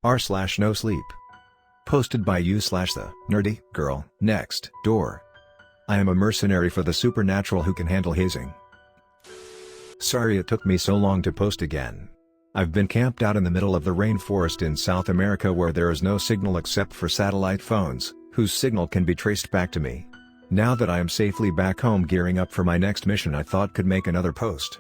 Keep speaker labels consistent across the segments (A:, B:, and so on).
A: r/nosleep. Posted by you/TheNerdyGirlNextDoor. I am a mercenary for the supernatural who can handle hazing. Sorry it took me so long to post again. I've been camped out in the middle of the rainforest in South America where there is no signal except for satellite phones, whose signal can be traced back to me. Now that I am safely back home gearing up for my next mission, I thought could make another post.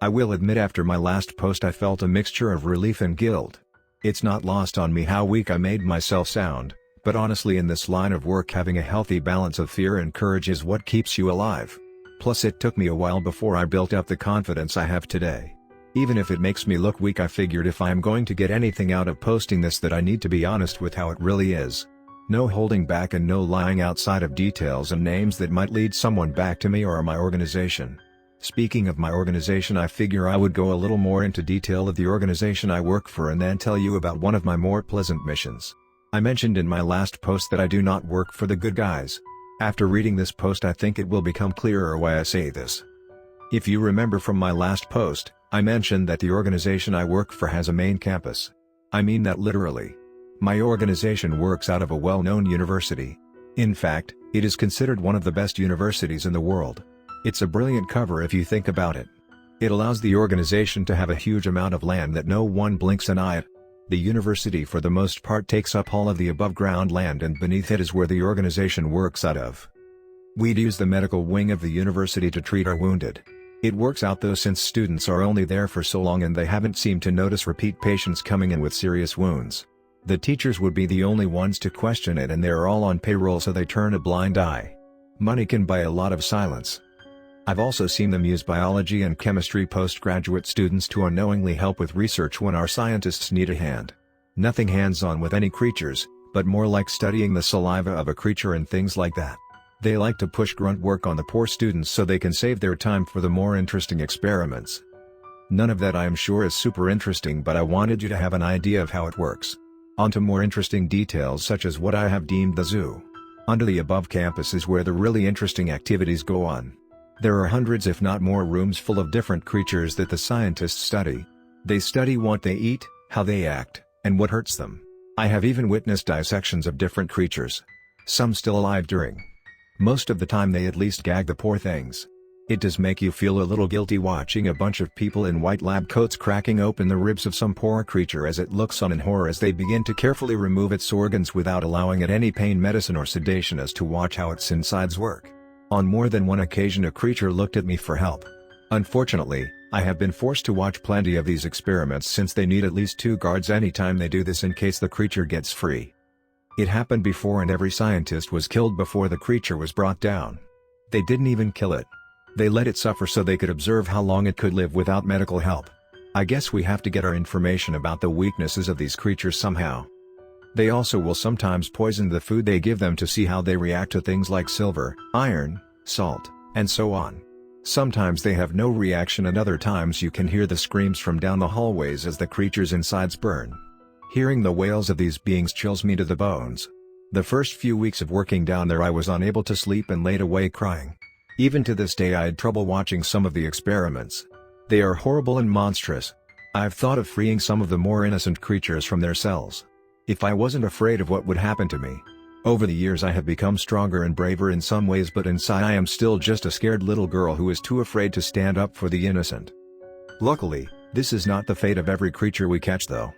A: I will admit after my last post I felt a mixture of relief and guilt. It's not lost on me how weak I made myself sound, but honestly in this line of work having a healthy balance of fear and courage is what keeps you alive. Plus it took me a while before I built up the confidence I have today. Even if it makes me look weak, I figured if I am going to get anything out of posting this that I need to be honest with how it really is. No holding back and no lying outside of details and names that might lead someone back to me or my organization. Speaking of my organization, I figure I would go a little more into detail of the organization I work for and then tell you about one of my more pleasant missions. I mentioned in my last post that I do not work for the good guys. After reading this post I think it will become clearer why I say this. If you remember from my last post, I mentioned that the organization I work for has a main campus. I mean that literally. My organization works out of a well-known university. In fact, it is considered one of the best universities in the world. It's a brilliant cover if you think about it. It allows the organization to have a huge amount of land that no one blinks an eye at. The university for the most part takes up all of the above-ground land and beneath it is where the organization works out of. We'd use the medical wing of the university to treat our wounded. It works out though since students are only there for so long and they haven't seemed to notice repeat patients coming in with serious wounds. The teachers would be the only ones to question it and they're all on payroll so they turn a blind eye. Money can buy a lot of silence. I've also seen them use biology and chemistry postgraduate students to unknowingly help with research when our scientists need a hand. Nothing hands-on with any creatures, but more like studying the saliva of a creature and things like that. They like to push grunt work on the poor students so they can save their time for the more interesting experiments. None of that I am sure is super interesting, but I wanted you to have an idea of how it works. On to more interesting details such as what I have deemed the zoo. Onto the above campus is where the really interesting activities go on. There are hundreds if not more rooms full of different creatures that the scientists study. They study what they eat, how they act, and what hurts them. I have even witnessed dissections of different creatures. Some still alive during. Most of the time they at least gag the poor things. It does make you feel a little guilty watching a bunch of people in white lab coats cracking open the ribs of some poor creature as it looks on in horror as they begin to carefully remove its organs without allowing it any pain medicine or sedation as to watch how its insides work. On more than one occasion a creature looked at me for help. Unfortunately, I have been forced to watch plenty of these experiments since they need at least 2 guards anytime they do this in case the creature gets free. It happened before and every scientist was killed before the creature was brought down. They didn't even kill it. They let it suffer so they could observe how long it could live without medical help. I guess we have to get our information about the weaknesses of these creatures somehow. They also will sometimes poison the food they give them to see how they react to things like silver, iron, salt, and so on. Sometimes they have no reaction and other times you can hear the screams from down the hallways as the creatures' insides burn. Hearing the wails of these beings chills me to the bones. The first few weeks of working down there I was unable to sleep and laid awake crying. Even to this day I had trouble watching some of the experiments. They are horrible and monstrous. I've thought of freeing some of the more innocent creatures from their cells. If I wasn't afraid of what would happen to me. Over the years I have become stronger and braver in some ways, but inside I am still just a scared little girl who is too afraid to stand up for the innocent. Luckily, this is not the fate of every creature we catch though.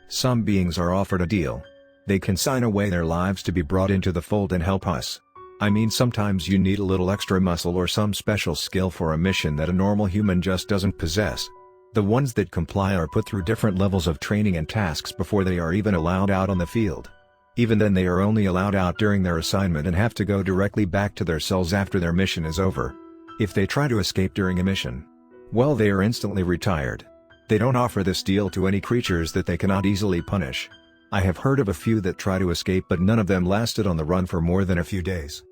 A: Some beings are offered a deal. They can sign away their lives to be brought into the fold and help us. I mean, sometimes you need a little extra muscle or some special skill for a mission that a normal human just doesn't possess. The ones that comply are put through different levels of training and tasks before they are even allowed out on the field. Even then they are only allowed out during their assignment and have to go directly back to their cells after their mission is over. If they try to escape during a mission, well, they are instantly retired. They don't offer this deal to any creatures that they cannot easily punish. I have heard of a few that try to escape, but none of them lasted on the run for more than a few days.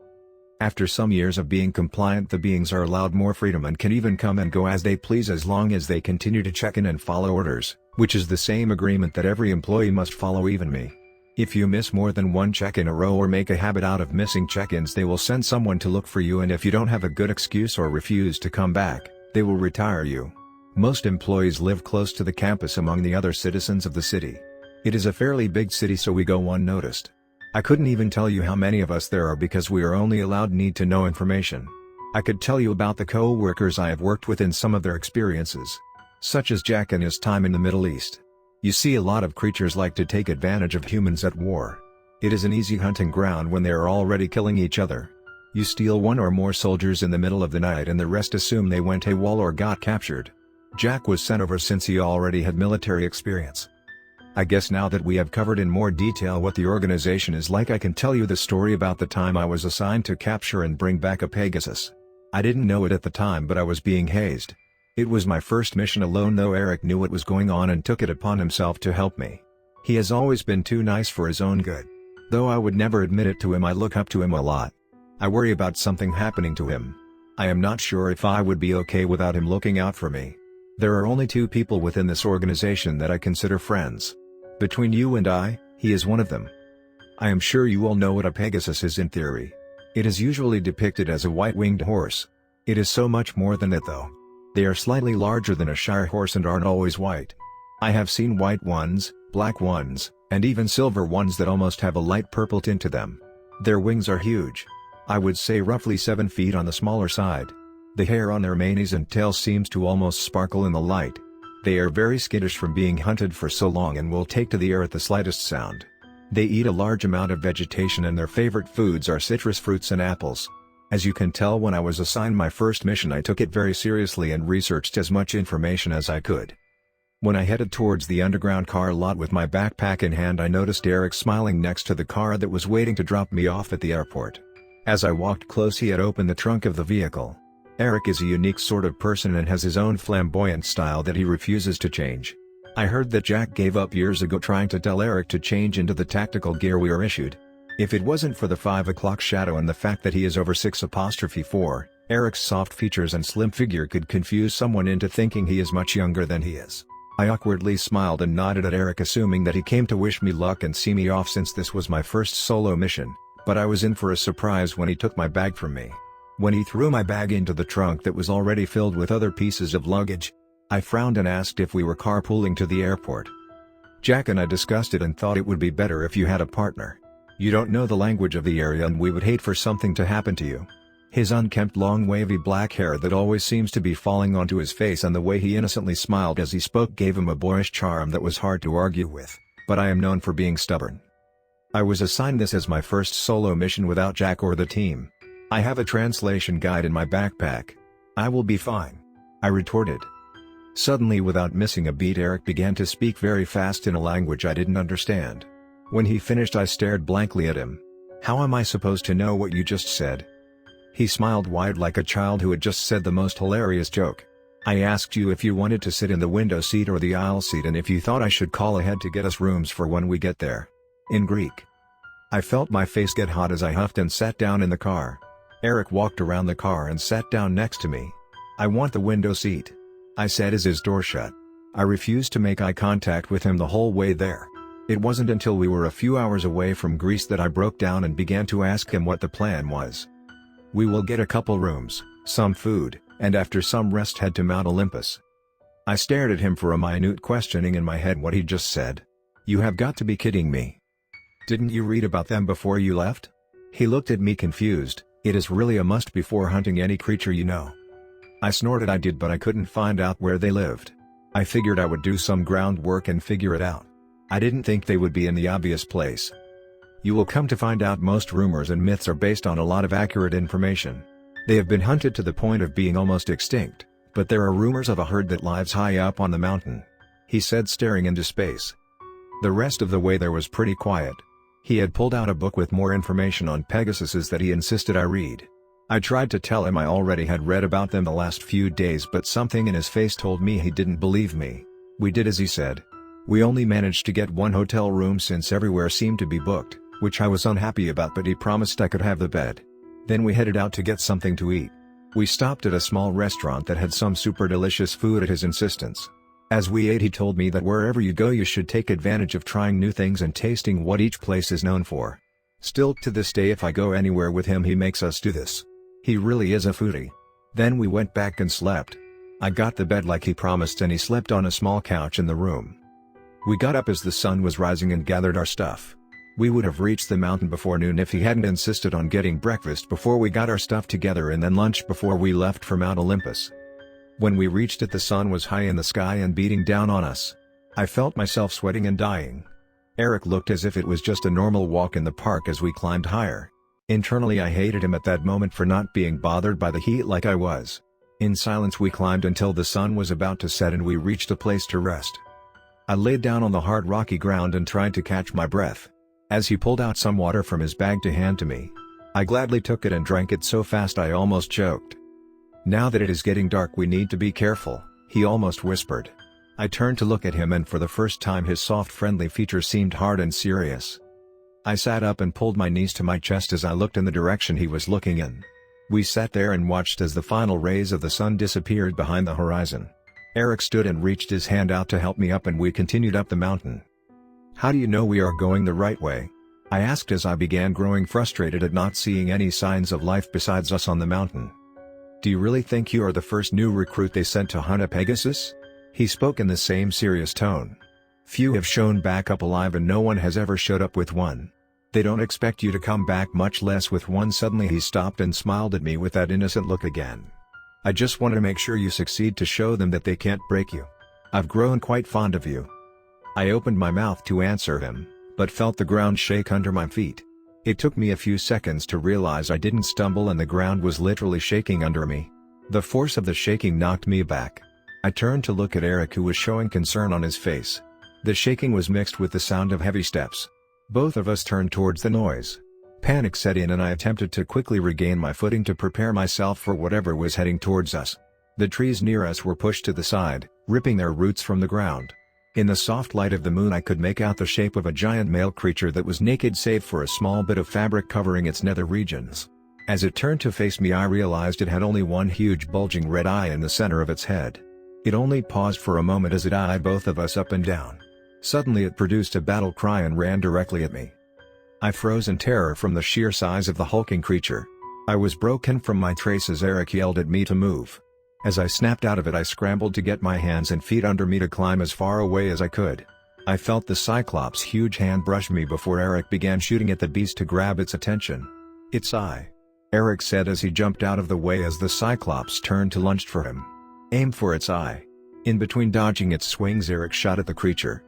A: After some years of being compliant, the beings are allowed more freedom and can even come and go as they please as long as they continue to check in and follow orders, which is the same agreement that every employee must follow, even me. If you miss more than one check in a row or make a habit out of missing check-ins, they will send someone to look for you, and if you don't have a good excuse or refuse to come back, they will retire you. Most employees live close to the campus among the other citizens of the city. It is a fairly big city, so we go unnoticed. I couldn't even tell you how many of us there are because we are only allowed need-to-know information. I could tell you about the co-workers I have worked with and some of their experiences, such as Jack and his time in the Middle East. You see, a lot of creatures like to take advantage of humans at war. It is an easy hunting ground when they are already killing each other. You steal one or more soldiers in the middle of the night and the rest assume they went AWOL or got captured. Jack was sent over since he already had military experience. I guess now that we have covered in more detail what the organization is like, I can tell you the story about the time I was assigned to capture and bring back a pegasus. I didn't know it at the time, but I was being hazed. It was my first mission alone, though Eric knew what was going on and took it upon himself to help me. He has always been too nice for his own good. Though I would never admit it to him, I look up to him a lot. I worry about something happening to him. I am not sure if I would be okay without him looking out for me. There are only 2 people within this organization that I consider friends. Between you and I, he is one of them. I am sure you all know what a pegasus is in theory. It is usually depicted as a white-winged horse. It is so much more than that, though. They are slightly larger than a shire horse and aren't always white. I have seen white ones, black ones, and even silver ones that almost have a light purple tint to them. Their wings are huge. I would say roughly 7 feet on the smaller side. The hair on their manes and tail seems to almost sparkle in the light. They are very skittish from being hunted for so long and will take to the air at the slightest sound. They eat a large amount of vegetation and their favorite foods are citrus fruits and apples. As you can tell, when I was assigned my first mission, I took it very seriously and researched as much information as I could. When I headed towards the underground car lot with my backpack in hand, I noticed Eric smiling next to the car that was waiting to drop me off at the airport. As I walked close, he had opened the trunk of the vehicle. Eric is a unique sort of person and has his own flamboyant style that he refuses to change. I heard that Jack gave up years ago trying to tell Eric to change into the tactical gear we are issued. If it wasn't for the 5 o'clock shadow and the fact that he is over 6'4", Eric's soft features and slim figure could confuse someone into thinking he is much younger than he is. I awkwardly smiled and nodded at Eric, assuming that he came to wish me luck and see me off since this was my first solo mission, but I was in for a surprise when he took my bag from me. When he threw my bag into the trunk that was already filled with other pieces of luggage, I frowned and asked if we were carpooling to the airport. Jack and I discussed it and thought it would be better if you had a partner. You don't know the language of the area and we would hate for something to happen to you. His unkempt long wavy black hair that always seems to be falling onto his face and the way he innocently smiled as he spoke gave him a boyish charm that was hard to argue with, but I am known for being stubborn. I was assigned this as my first solo mission without Jack or the team. I have a translation guide in my backpack. I will be fine, I retorted. Suddenly, without missing a beat, Eric began to speak very fast in a language I didn't understand. When he finished, I stared blankly at him. How am I supposed to know what you just said? He smiled wide like a child who had just said the most hilarious joke. I asked you if you wanted to sit in the window seat or the aisle seat and if you thought I should call ahead to get us rooms for when we get there. In Greek. I felt my face get hot as I huffed and sat down in the car. Eric walked around the car and sat down next to me. I want the window seat, I said as his door shut. I refused to make eye contact with him the whole way there. It wasn't until we were a few hours away from Greece that I broke down and began to ask him what the plan was. We will get a couple rooms, some food, and after some rest head to Mount Olympus. I stared at him for a minute, questioning in my head what he just said. You have got to be kidding me. Didn't you read about them before you left? He looked at me confused. It is really a must before hunting any creature you know. I snorted I did, but I couldn't find out where they lived. I figured I would do some groundwork and figure it out. I didn't think they would be in the obvious place. You will come to find out most rumors and myths are based on a lot of accurate information. They have been hunted to the point of being almost extinct, but there are rumors of a herd that lives high up on the mountain, he said, staring into space. The rest of the way there was pretty quiet. He had pulled out a book with more information on Pegasuses that he insisted I read. I tried to tell him I already had read about them the last few days, but something in his face told me he didn't believe me. We did as he said. We only managed to get one hotel room since everywhere seemed to be booked, which I was unhappy about, but he promised I could have the bed. Then we headed out to get something to eat. We stopped at a small restaurant that had some super delicious food at his insistence. As we ate, he told me that wherever you go you should take advantage of trying new things and tasting what each place is known for. Still to this day, if I go anywhere with him, he makes us do this. He really is a foodie. Then we went back and slept. I got the bed like he promised and he slept on a small couch in the room. We got up as the sun was rising and gathered our stuff. We would have reached the mountain before noon if he hadn't insisted on getting breakfast before we got our stuff together and then lunch before we left for Mount Olympus. When we reached it, the sun was high in the sky and beating down on us. I felt myself sweating and dying. Eric looked as if it was just a normal walk in the park as we climbed higher. Internally, I hated him at that moment for not being bothered by the heat like I was. In silence we climbed until the sun was about to set and we reached a place to rest. I laid down on the hard rocky ground and tried to catch my breath. As he pulled out some water from his bag to hand to me, I gladly took it and drank it so fast I almost choked. "Now that it is getting dark, we need to be careful," he almost whispered. I turned to look at him, and for the first time his soft friendly features seemed hard and serious. I sat up and pulled my knees to my chest as I looked in the direction he was looking in. We sat there and watched as the final rays of the sun disappeared behind the horizon. Eric stood and reached his hand out to help me up, and we continued up the mountain. "How do you know we are going the right way?" I asked as I began growing frustrated at not seeing any signs of life besides us on the mountain. "Do you really think you are the first new recruit they sent to hunt a pegasus?" He spoke in the same serious tone. "Few have shown back up alive and no one has ever showed up with one. They don't expect you to come back, much less with one." Suddenly he stopped and smiled at me with that innocent look again. "I just want to make sure you succeed to show them that they can't break you. I've grown quite fond of you." I opened my mouth to answer him, but felt the ground shake under my feet. It took me a few seconds to realize I didn't stumble and the ground was literally shaking under me. The force of the shaking knocked me back. I turned to look at Eric, who was showing concern on his face. The shaking was mixed with the sound of heavy steps. Both of us turned towards the noise. Panic set in and I attempted to quickly regain my footing to prepare myself for whatever was heading towards us. The trees near us were pushed to the side, ripping their roots from the ground. In the soft light of the moon I could make out the shape of a giant male creature that was naked save for a small bit of fabric covering its nether regions. As it turned to face me, I realized it had only one huge bulging red eye in the center of its head. It only paused for a moment as it eyed both of us up and down. Suddenly it produced a battle cry and ran directly at me. I froze in terror from the sheer size of the hulking creature. I was broken from my trace as Eric yelled at me to move. As I snapped out of it, I scrambled to get my hands and feet under me to climb as far away as I could. I felt the cyclops' huge hand brush me before Eric began shooting at the beast to grab its attention. "Its eye," Eric said as he jumped out of the way as the cyclops turned to lunge for him. "Aim for its eye." In between dodging its swings, Eric shot at the creature.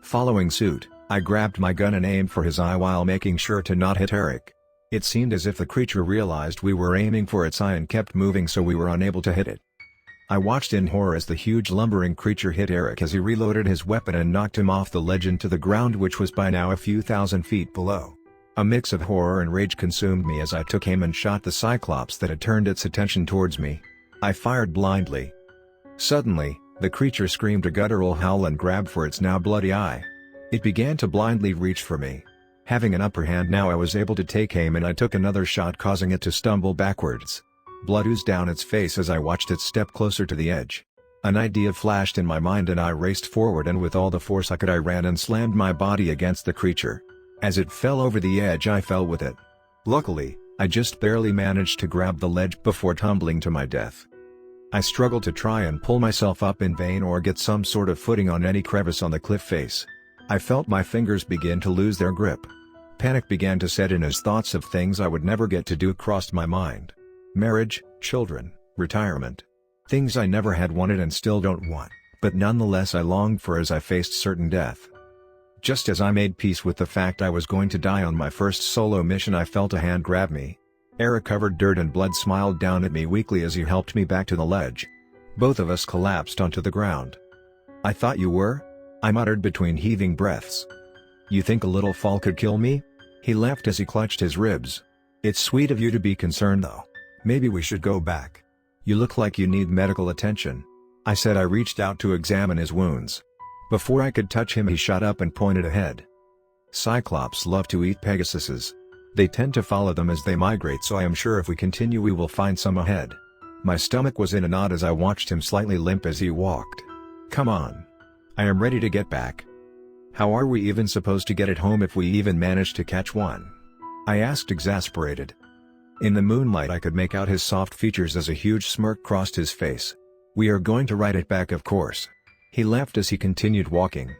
A: Following suit, I grabbed my gun and aimed for his eye while making sure to not hit Eric. It seemed as if the creature realized we were aiming for its eye and kept moving, so we were unable to hit it. I watched in horror as the huge lumbering creature hit Eric as he reloaded his weapon and knocked him off the ledge into the ground, which was by now a few thousand feet below. A mix of horror and rage consumed me as I took aim and shot the cyclops that had turned its attention towards me. I fired blindly. Suddenly, the creature screamed a guttural howl and grabbed for its now bloody eye. It began to blindly reach for me. Having an upper hand now, I was able to take aim and I took another shot, causing it to stumble backwards. Blood oozed down its face as I watched it step closer to the edge. An idea flashed in my mind and I raced forward, and with all the force I could I ran and slammed my body against the creature. As it fell over the edge, I fell with it. Luckily, I just barely managed to grab the ledge before tumbling to my death. I struggled to try and pull myself up in vain or get some sort of footing on any crevice on the cliff face. I felt my fingers begin to lose their grip. Panic began to set in as thoughts of things I would never get to do crossed my mind. Marriage, children, retirement. Things I never had wanted and still don't want, but nonetheless I longed for as I faced certain death. Just as I made peace with the fact I was going to die on my first solo mission, I felt a hand grab me. Eric, covered dirt and blood, smiled down at me weakly as he helped me back to the ledge. Both of us collapsed onto the ground. "I thought you were?" I muttered between heaving breaths. "You think a little fall could kill me?" He laughed as he clutched his ribs. "It's sweet of you to be concerned though. Maybe we should go back. You look like you need medical attention," I said. I reached out to examine his wounds. Before I could touch him, he shot up and pointed ahead. "Cyclops love to eat pegasuses. They tend to follow them as they migrate, so I am sure if we continue we will find some ahead." My stomach was in a knot as I watched him slightly limp as he walked. "Come on. I am ready to get back." "How are we even supposed to get it home if we even manage to catch one?" I asked, exasperated. In the moonlight I could make out his soft features as a huge smirk crossed his face. "We are going to ride it back, of course." He laughed as he continued walking.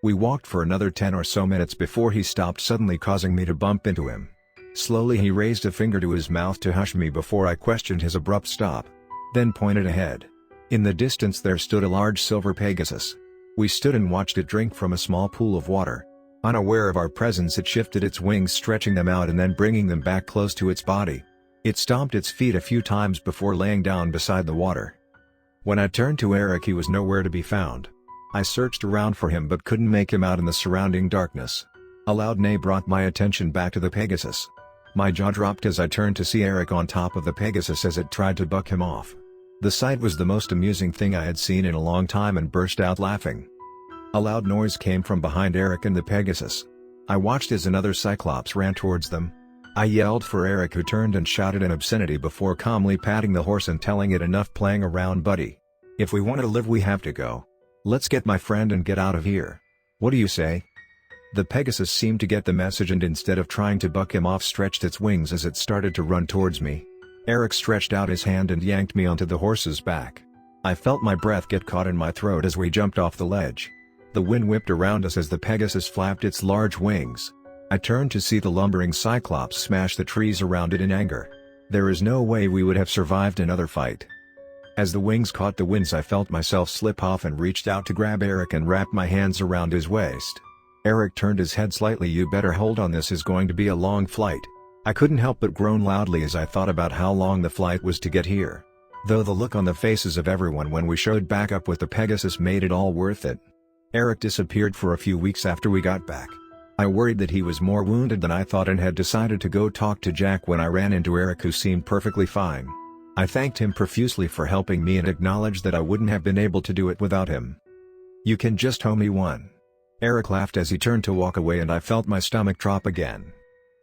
A: We walked for another 10 or so minutes before he stopped suddenly, causing me to bump into him. Slowly he raised a finger to his mouth to hush me before I questioned his abrupt stop. Then pointed ahead. In the distance there stood a large silver pegasus. We stood and watched it drink from a small pool of water. Unaware of our presence, it shifted its wings, stretching them out and then bringing them back close to its body. It stomped its feet a few times before laying down beside the water. When I turned to Eric, he was nowhere to be found. I searched around for him but couldn't make him out in the surrounding darkness. A loud neigh brought my attention back to the pegasus. My jaw dropped as I turned to see Eric on top of the pegasus as it tried to buck him off. The sight was the most amusing thing I had seen in a long time and burst out laughing. A loud noise came from behind Eric and the pegasus. I watched as another cyclops ran towards them. I yelled for Eric, who turned and shouted an obscenity before calmly patting the horse and telling it, "Enough playing around, buddy. If we want to live, we have to go. Let's get my friend and get out of here. What do you say?" The pegasus seemed to get the message and instead of trying to buck him off, stretched its wings as it started to run towards me. Eric stretched out his hand and yanked me onto the horse's back. I felt my breath get caught in my throat as we jumped off the ledge. The wind whipped around us as the pegasus flapped its large wings. I turned to see the lumbering cyclops smash the trees around it in anger. There is no way we would have survived another fight. As the wings caught the winds, I felt myself slip off and reached out to grab Eric and wrap my hands around his waist. Eric turned his head slightly. "You better hold on, this is going to be a long flight." I couldn't help but groan loudly as I thought about how long the flight was to get here. Though the look on the faces of everyone when we showed back up with the pegasus made it all worth it. Eric disappeared for a few weeks after we got back. I worried that he was more wounded than I thought and had decided to go talk to Jack when I ran into Eric, who seemed perfectly fine. I thanked him profusely for helping me and acknowledged that I wouldn't have been able to do it without him. "You can just owe me one." Eric laughed as he turned to walk away and I felt my stomach drop again.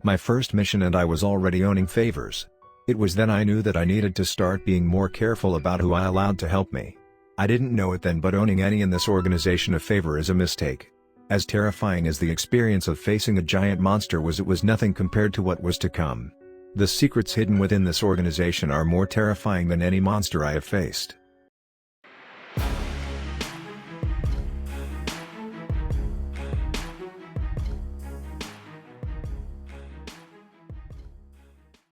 A: My first mission and I was already owning favors. It was then I knew that I needed to start being more careful about who I allowed to help me. I didn't know it then, but owning any in this organization a favor is a mistake. As terrifying as the experience of facing a giant monster was, it was nothing compared to what was to come. The secrets hidden within this organization are more terrifying than any monster I have faced.